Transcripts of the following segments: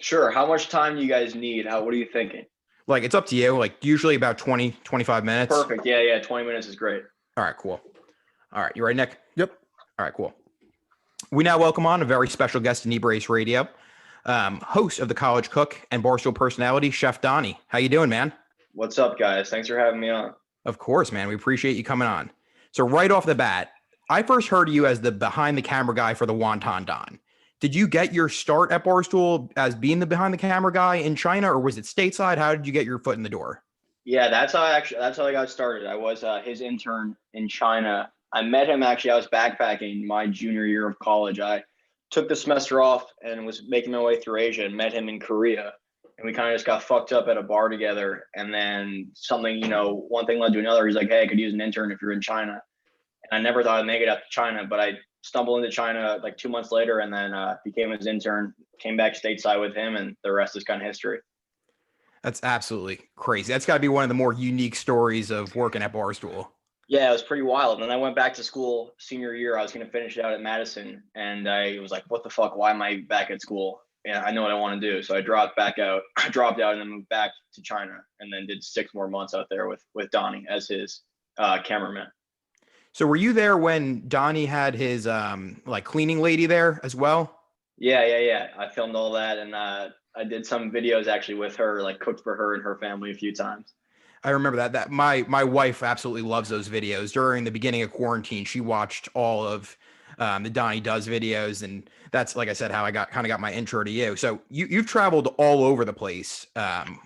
Sure. How much time do you guys need? What are you thinking? Like, it's up to you. Like, usually about 20, 25 minutes. Perfect. Yeah, yeah. 20 minutes is great. All right, cool. All right, you ready, Nick? Yep. All right, cool. We now welcome on a very special guest in Ebrace Radio, host of The College Cook and Barstool personality, Chef Donny. How you doing, man? What's up, guys? Thanks for having me on. Of course, man. We appreciate you coming on. So right off the bat, I first heard of you as the behind the camera guy for the Wonton Don. Did you get your start at Barstool as being the behind the camera guy in China, or was it stateside? How did you get your foot in the door? Yeah, that's how I got started. I was his intern in China. I met him actually. I was backpacking my junior year of college. I took the semester off and was making my way through Asia and met him in Korea. And we kind of just got fucked up at a bar together. And then something, one thing led to another. He's like, "Hey, I could use an intern if you're in China." And I never thought I'd make it out to China, but I stumbled into China like 2 months later and then became his intern, came back stateside with him, and the rest is kind of history. That's absolutely crazy. That's got to be one of the more unique stories of working at Barstool. Yeah, it was pretty wild. And then I went back to school senior year. I was going to finish it out at Madison. And I was like, what the fuck? Why am I back at school? And I know what I want to do. So I dropped out and then moved back to China and then did 6 more months out there with Donny as his cameraman. So were you there when Donny had his like cleaning lady there as well? Yeah. I filmed all that. And I did some videos actually with her, like cooked for her and her family a few times. I remember that my wife absolutely loves those videos. During the beginning of quarantine, she watched all of the Donny Does videos, and that's, like I said, how I got my intro to you. So you've traveled all over the place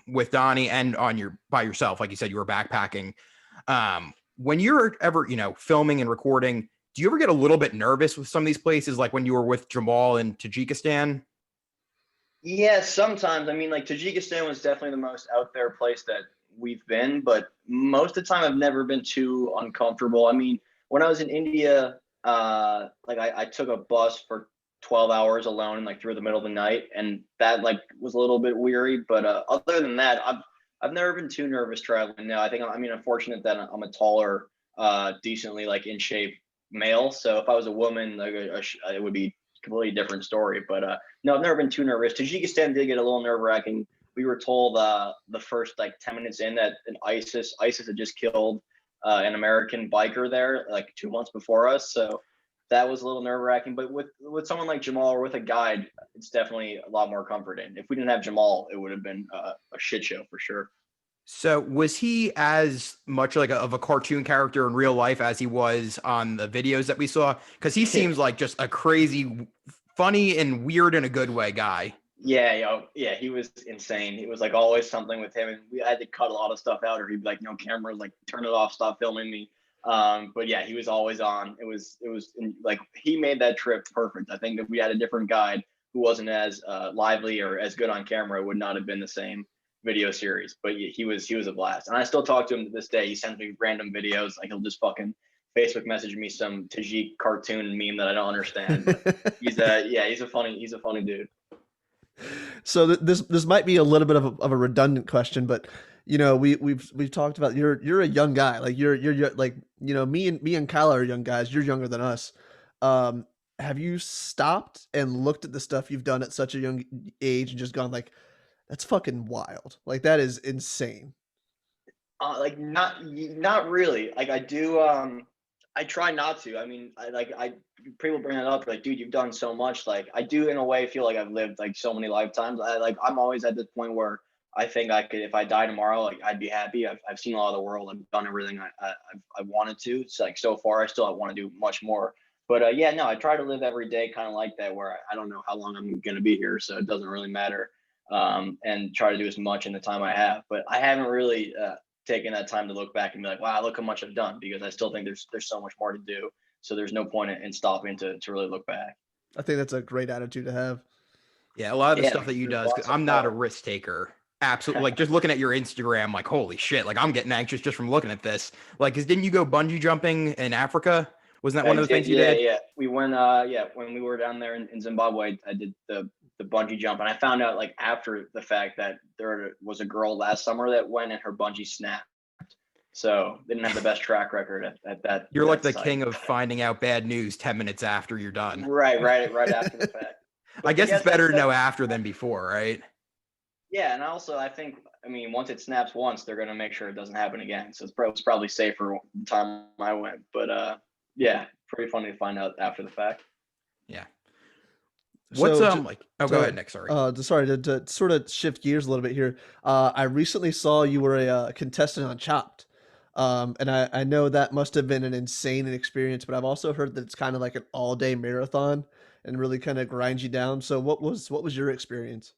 with Donny and by yourself. Like you said, you were backpacking. When you're ever filming and recording, do you ever get a little bit nervous with some of these places, like when you were with Jamal in Tajikistan? Yeah, sometimes. I mean, like Tajikistan was definitely the most out there place that we've been, but most of the time I've never been too uncomfortable. I mean, when I was in India, I took a bus for 12 hours alone, like through the middle of the night, and that like was a little bit weary. But other than that, I've never been too nervous traveling. Now, I'm fortunate that I'm a taller, decently like in shape male. So if I was a woman, like it would be a completely different story. But no, I've never been too nervous. Tajikistan did get a little nerve wracking. We were told the first like 10 minutes in that ISIS had just killed an American biker there like 2 months before us. So that was a little nerve wracking. But with someone like Jamal or with a guide, it's definitely a lot more comforting. If we didn't have Jamal, it would have been a shit show for sure. So was he as much like of a cartoon character in real life as he was on the videos that we saw? Because he seems like just a crazy, funny and weird in a good way guy. Yeah, he was insane. It was like always something with him, and we had to cut a lot of stuff out, or he'd be like, "No cameras, like turn it off, stop filming me." But yeah, he was always on. It was like he made that trip perfect. I think if we had a different guide who wasn't as lively or as good on camera, it would not have been the same video series. But he was a blast, and I still talk to him to this day. He sends me random videos, like he'll just fucking Facebook message me some Tajik cartoon meme that I don't understand. But he's a funny dude. So this might be a little bit of a redundant question, but we've talked about you're a young guy, like you're like me and Kyle are young guys. You're younger than us. Have you stopped and looked at the stuff you've done at such a young age and just gone like, that's fucking wild, like that is insane? Like not really. Like I do. I try not to. I mean, people bring it up like, dude, you've done so much. Like I do in a way feel like I've lived like so many lifetimes. I'm always at this point where I think I could, if I die tomorrow, like I'd be happy. I've seen a lot of the world. I've done everything I wanted to. It's like so far I still want to do much more. But yeah, no, I try to live every day kind of like that, where I don't know how long I'm going to be here, so it doesn't really matter. And try to do as much in the time I have. But I haven't really taken that time to look back and be like, wow, look how much I've done, because I still think there's so much more to do. So there's no point in stopping to really look back. I think that's a great attitude to have. Yeah, a lot of the stuff that you does, because I'm not a risk taker. Absolutely. Like just looking at your Instagram, like, holy shit, like I'm getting anxious just from looking at this. Like, cause didn't you go bungee jumping in Africa? Wasn't that one of the things you did? Yeah. We went, when we were down there in Zimbabwe, I did the bungee jump, and I found out like after the fact that there was a girl last summer that went and her bungee snapped. So they didn't have the best track record at that. You're like the king of finding out bad news 10 minutes after you're done. Right after the fact. I guess it's better to know after than before, right? Yeah, and also I mean, once it snaps once, they're gonna make sure it doesn't happen again. So it's probably safer the time I went. But yeah, pretty funny to find out after the fact. Yeah. What's So like? Oh, go ahead, to Nick. Sorry. sorry to sort of shift gears a little bit here. I recently saw you were a contestant on Chopped. And I know that must have been an insane experience, but I've also heard that it's kind of like an all day marathon and really kind of grinds you down. So what was your experience?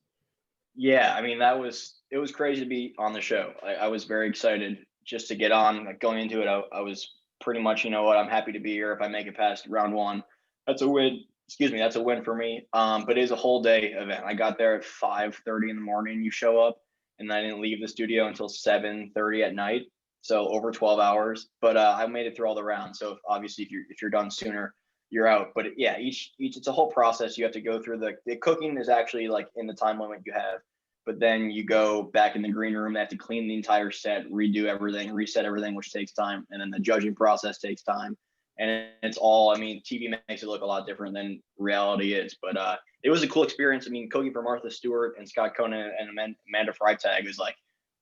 Yeah, I mean it was crazy to be on the show. I was very excited just to get on. Like going into it, I was pretty much, you know what, I'm happy to be here. If I make it past round one, that's a win. Excuse me, that's a win for me. But it is a whole day event. I got there at 5:30 in the morning. You show up, and I didn't leave the studio until 7:30 at night. So over 12 hours. But I made it through all the rounds. So obviously, if you're done sooner, you're out. But yeah, each it's a whole process. You have to go through the cooking is actually like in the time limit you have, but then you go back in the green room. They have to clean the entire set, redo everything, reset everything, which takes time, and then the judging process takes time. And it's all. I mean, TV makes it look a lot different than reality is, but it was a cool experience. I mean, cooking for Martha Stewart and Scott Conan and Amanda Freitag was like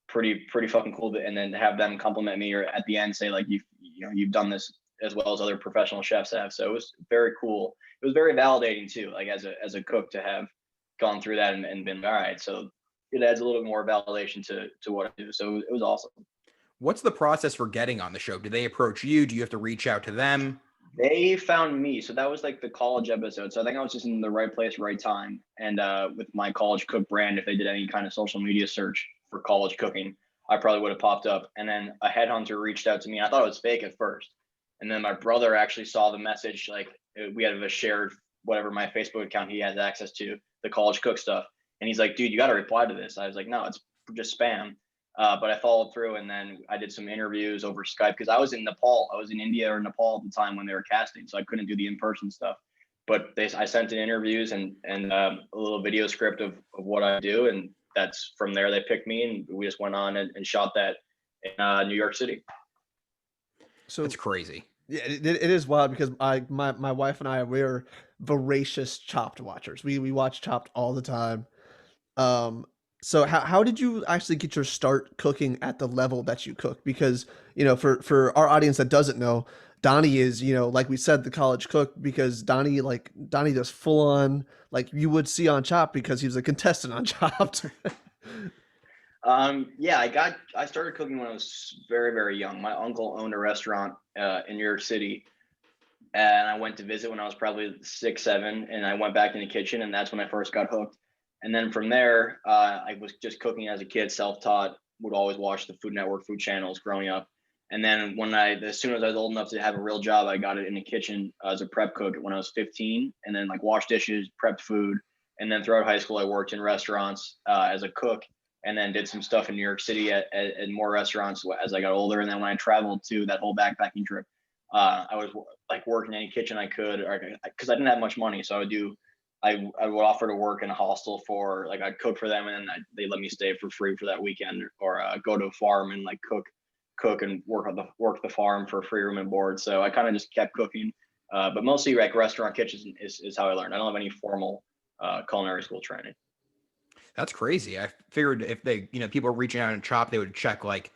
pretty fucking cool. And then to have them compliment me or at the end say like you've done this as well as other professional chefs have. So it was very cool. It was very validating too, like as a cook to have gone through that and been all right. So it adds a little bit more validation to what I do. So it was awesome. What's the process for getting on the show? Do they approach you? Do you have to reach out to them? They found me. So that was like the college episode. So I think I was just in the right place, right time. And with my college cook brand, if they did any kind of social media search for college cooking, I probably would have popped up. And then a headhunter reached out to me. I thought it was fake at first. And then my brother actually saw the message. Like we had a shared, whatever my Facebook account he has access to, the college cook stuff. And he's like, dude, you got to reply to this. I was like, no, it's just spam. But I followed through, and then I did some interviews over Skype because I was in Nepal. I was in India or Nepal at the time when they were casting, so I couldn't do the in-person stuff. But I sent in interviews and a little video script of what I do, and that's from there they picked me, and we just went on and shot that in New York City. So That's crazy. yeah, it is wild because my wife and I we're voracious Chopped watchers. We watch Chopped all the time. Um, so how did you actually get your start cooking at the level that you cook? Because, for our audience that doesn't know, Donnie is, like we said, the college cook because Donnie does full on like you would see on Chopped because he was a contestant on Chopped. Yeah, I started cooking when I was very, very young. My uncle owned a restaurant in New York City, and I went to visit when I was probably 6, 7, and I went back in the kitchen, and that's when I first got hooked. And then from there, I was just cooking as a kid, self-taught. Would always watch the Food Network food channels growing up. And then as soon as I was old enough to have a real job, I got it in the kitchen as a prep cook when I was 15, and then like washed dishes, prepped food. And then throughout high school, I worked in restaurants as a cook, and then did some stuff in New York City at more restaurants as I got older. And then when I traveled to that whole backpacking trip, I was like working any kitchen I could, because I didn't have much money, so I would offer to work in a hostel for like I'd cook for them, and then they let me stay for free for that weekend, or go to a farm and like cook and work the farm for free room and board. So I kind of just kept cooking, but mostly like restaurant kitchens is how I learned. I don't have any formal culinary school training. That's crazy. I figured if they, people are reaching out and Chop, they would check like,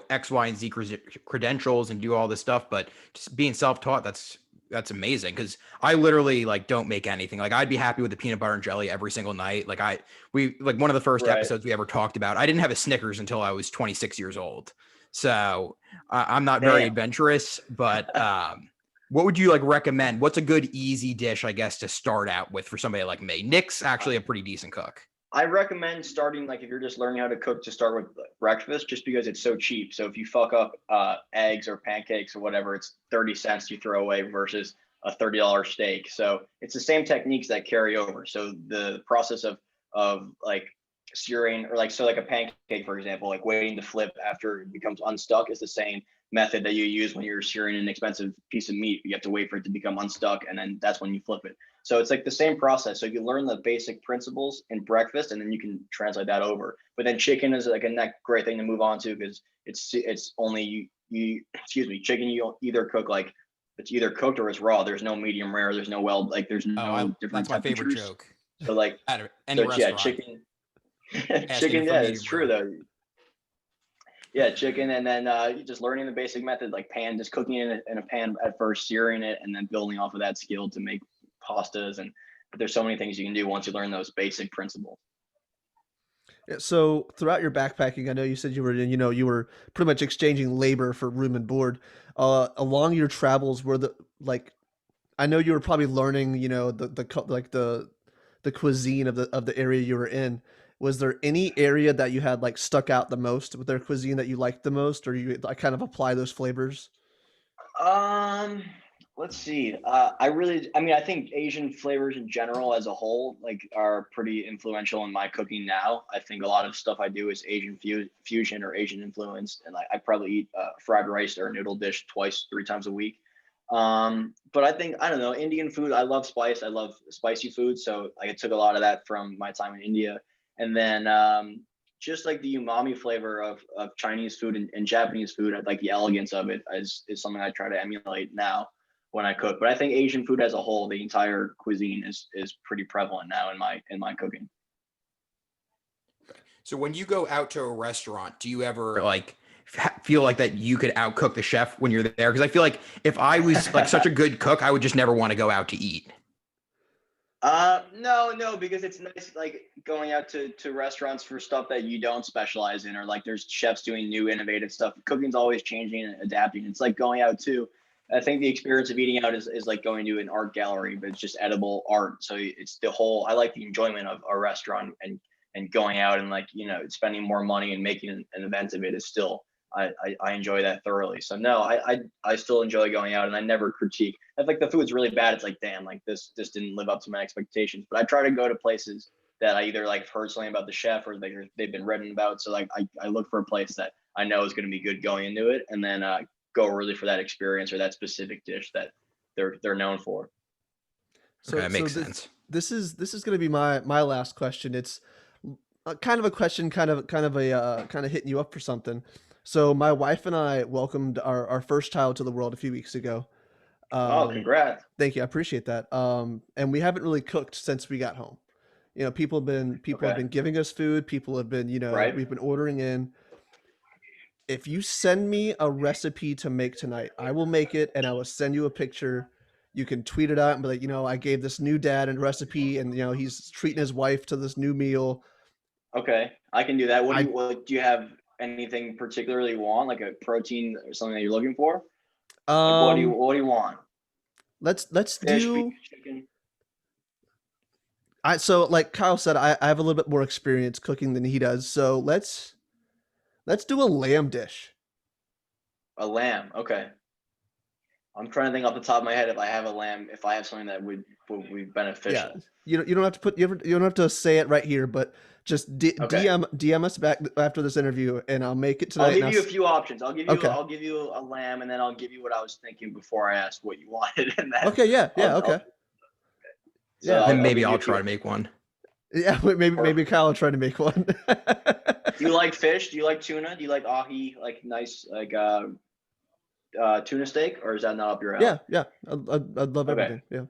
X, Y, and Z credentials and do all this stuff. But just being self-taught, that's amazing. Cause I literally like don't make anything. Like I'd be happy with the peanut butter and jelly every single night. Like one of the first Right. episodes we ever talked about, I didn't have a Snickers until I was 26 years old. So I'm not very Damn. adventurous, but, what would you like recommend? What's a good easy dish, I guess, to start out with for somebody like me? Nick's actually a pretty decent cook. I recommend starting, like if you're just learning how to cook, to start with breakfast, just because it's so cheap. So if you fuck up eggs or pancakes or whatever, it's 30 cents you throw away versus a $30 steak. So it's the same techniques that carry over. So the process of like searing, or like, so like a pancake, for example, like waiting to flip after it becomes unstuck is the same method that you use when you're searing an expensive piece of meat. You have to wait for it to become unstuck, and then that's when you flip it. So it's like the same process. So you learn the basic principles in breakfast, and then you can translate that over. But then chicken is like a great thing to move on to, because it's only you excuse me, chicken you either cook like it's either cooked or it's raw. There's no medium rare. There's no there's no different That's my favorite temperatures. joke. So like At any yeah, restaurant. asking Chicken, for yeah, it's medium true rare. though. Yeah, chicken, and then just learning the basic method, like just cooking it in a pan at first, searing it, and then building off of that skill to make pastas. And there's so many things you can do once you learn those basic principles. Yeah, so throughout your backpacking, I know you said you were pretty much exchanging labor for room and board. Along your travels, were the like I know you were probably learning, the cuisine of the area you were in. Was there any area that you had like stuck out the most with their cuisine that you liked the most, or you like kind of apply those flavors? Um, let's see. I mean, I think Asian flavors in general as a whole, like, are pretty influential in my cooking now. I think a lot of stuff I do is Asian fusion or Asian influenced, and I probably eat fried rice or a noodle dish twice, 3 times a week. But I think, I don't know, Indian food. I love spice. I love spicy food, so I took a lot of that from my time in India, and then just like the umami flavor of Chinese food and Japanese food, I like the elegance of it is something I try to emulate now when I cook. But I think Asian food as a whole, the entire cuisine is pretty prevalent now in my cooking. So when you go out to a restaurant, do you ever like feel like that you could outcook the chef when you're there? Because I feel like if I was like such a good cook, I would just never want to go out to eat. No, because it's nice, like, going out to restaurants for stuff that you don't specialize in, or like there's chefs doing new innovative stuff. Cooking's always changing and adapting. It's like going out too. I think the experience of eating out is like going to an art gallery, but it's just edible art. So it's the whole, I like the enjoyment of a restaurant, and going out and, like, spending more money and making an event of it is still, I enjoy that thoroughly. So no, I still enjoy going out, and I never critique. If like the food's really bad, it's like, damn, like this didn't live up to my expectations. But I try to go to places that I either like heard something about the chef, or they've been written about. So like I look for a place that I know is going to be good going into it, and then go really for that experience or that specific dish that they're known for. Okay, So that so makes sense. this is going to be my last question. It's kind of a question, kind of hitting you up for something. So my wife and I welcomed our first child to the world a few weeks ago. Oh, Um, congrats. Thank you, I appreciate that. And we haven't really cooked since we got home. People have Okay. been giving us food. People have been, Right. we've been ordering in. If you send me a recipe to make tonight, I will make it and I will send you a picture. You can tweet it out and be like, I gave this new dad a recipe, and he's treating his wife to this new meal. Okay, I can do that. I What do you have anything particularly you want, like a protein or something that you're looking for? Like, um what do you want? let's Fish, beef, do chicken? I so like Kyle said, I have a little bit more experience cooking than he does. So let's do a lamb dish. A lamb. Okay. I'm trying to think off the top of my head if I have a lamb, if I have something that would be Yeah. beneficial. You don't have to you don't have to say it right here, but just Okay. DM us back after this interview, and I'll make it I'll tonight. give you a few options. Okay. I'll give you a lamb, and then I'll give you what I was thinking before I asked what you wanted, and then Okay. Yeah. Yeah. I'll Okay. Yeah. Then I'll maybe give you I'll a few. try to make one. Yeah. Maybe Perfect. Kyle will try to make one. Do you like fish? Do you like tuna? Do you like ahi, like nice, like tuna steak, or is that not up your alley? Yeah. Yeah. I'd love Okay, everything. Yeah.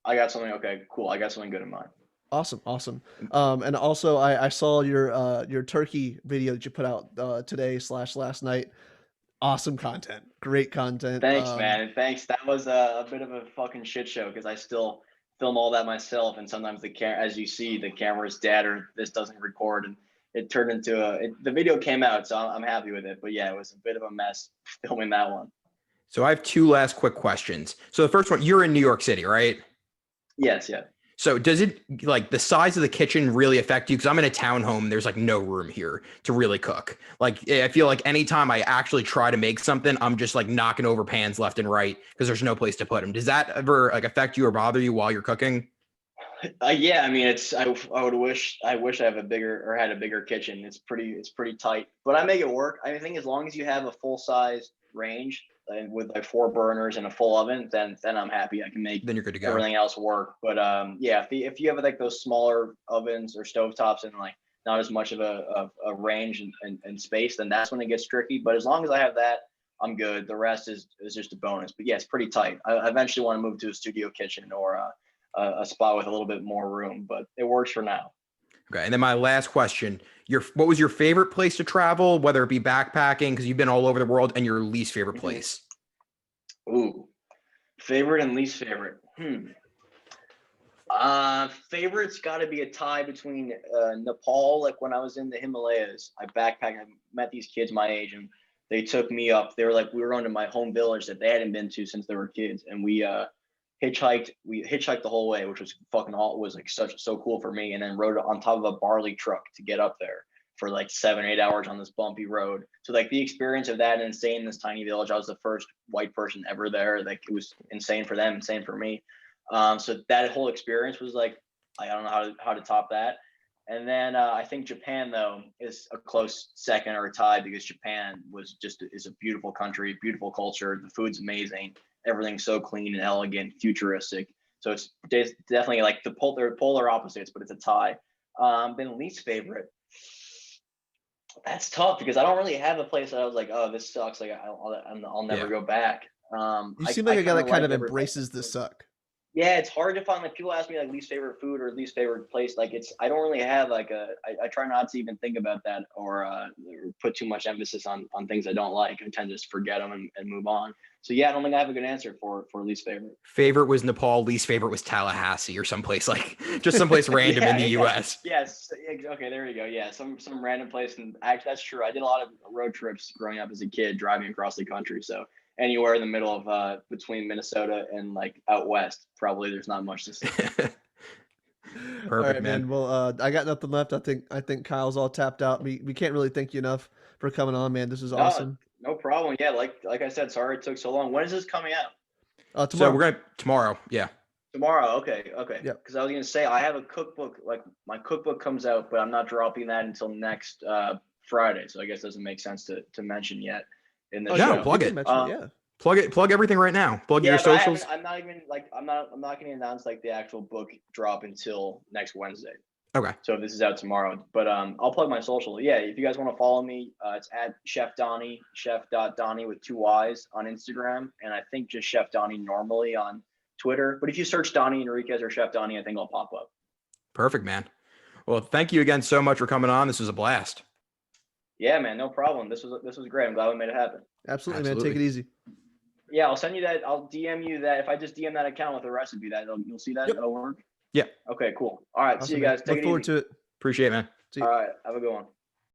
I got something. Okay, cool. I got something good in mind. Awesome. Awesome. And also I saw your turkey video that you put out today slash last night. Awesome content. Great content. Thanks, man. Thanks. That was a bit of a fucking shit show because I still film all that myself, and sometimes as you see, the camera's dead or this doesn't record, and it turned into the video came out, so I'm happy with it. But yeah, it was a bit of a mess filming that one. So I have two last quick questions. So the first one, you're in New York City, right? Yes, yeah. So does it, like, the size of the kitchen really affect you? Because I'm in a townhome, there's like no room here to really cook. Like, I feel like anytime I actually try to make something, I'm just like knocking over pans left and right because there's no place to put them. Does that ever like affect you or bother you while you're cooking? Yeah, I mean, I wish I have a bigger or had a bigger kitchen. It's pretty tight, but I make it work. I think as long as you have a full size range and with like 4 burners and a full oven, then I'm happy. I can make Then you're good to go. everything else work. But yeah, if you have like those smaller ovens or stovetops and like not as much of a range and space, then that's when it gets tricky. But as long as I have that, I'm good. The rest is just a bonus. But yeah, it's pretty tight. I eventually want to move to a studio kitchen or a spot with a little bit more room, but it works for now. Okay. And then my last question, what was your favorite place to travel, whether it be backpacking, because you've been all over the world, and your least favorite place? Ooh, favorite and least favorite. Favorite's got to be a tie between Nepal. Like when I was in the Himalayas, I backpacked. I met these kids my age, and they took me up. They were like, we were going to my home village that they hadn't been to since they were kids, and we hitchhiked. We hitchhiked the whole way, which was fucking all. It was like so cool for me. And then rode on top of a barley truck to get up there for like 7-8 hours on this bumpy road. So like the experience of that and staying in this tiny village. I was the first white person ever there. Like it was insane for them, insane for me. So that whole experience was like, I don't know how to top that. And then I think Japan though is a close second or a tie, because Japan is a beautiful country, beautiful culture. The food's amazing. Everything's so clean and elegant, futuristic. So it's definitely like they're polar opposites, but it's a tie. Then least favorite. That's tough because I don't really have a place that I was like, oh, this sucks. Like I'll never go back. You seem like a guy that kind of embraces the suck. Yeah, it's hard to find. Like people ask me like least favorite food or least favorite place. Like I don't really have like I try not to even think about that or put too much emphasis on things I don't like. I tend to just forget them and move on. So yeah, I don't think I have a good answer for least favorite. Favorite was Nepal. Least favorite was Tallahassee or someplace just someplace random in the U.S. Yes. Okay. There you go. Yeah. Some random place. And actually, that's true. I did a lot of road trips growing up as a kid, driving across the country. So anywhere in the middle of between Minnesota and like out west, probably there's not much to see. Perfect, all right, man. Well, I got nothing left. I think Kyle's all tapped out. We can't really thank you enough for coming on, man. This is awesome. No problem. Yeah, like I said, sorry it took so long. When is this coming out? Tomorrow. So we're tomorrow. Yeah. Tomorrow. Okay. Yeah. Because I was gonna say I have a cookbook. Like my cookbook comes out, but I'm not dropping that until next Friday. So I guess it doesn't make sense to mention yet in the show. No, plug it. Yeah. Plug everything right now. Plug your socials. I'm not going to announce like the actual book drop until next Wednesday. Okay. So this is out tomorrow, but I'll plug my social. Yeah, if you guys want to follow me, it's at Chef Donny, chef.donny with 2 Y's on Instagram, and I think just Chef Donny normally on Twitter. But if you search Donny Enriquez or Chef Donny, I think I'll pop up. Perfect, man. Well, thank you again so much for coming on. This was a blast. Yeah, man, no problem. This was great. I'm glad we made it happen. Absolutely, man. Take it easy. Yeah, I'll send you that. I'll DM you that. If I just DM that account with the recipe, you'll see that. Yep. That'll work. Yeah. Okay, cool. All right. Awesome, see you guys. Look forward to it. Appreciate it, man. All right. Have a good one.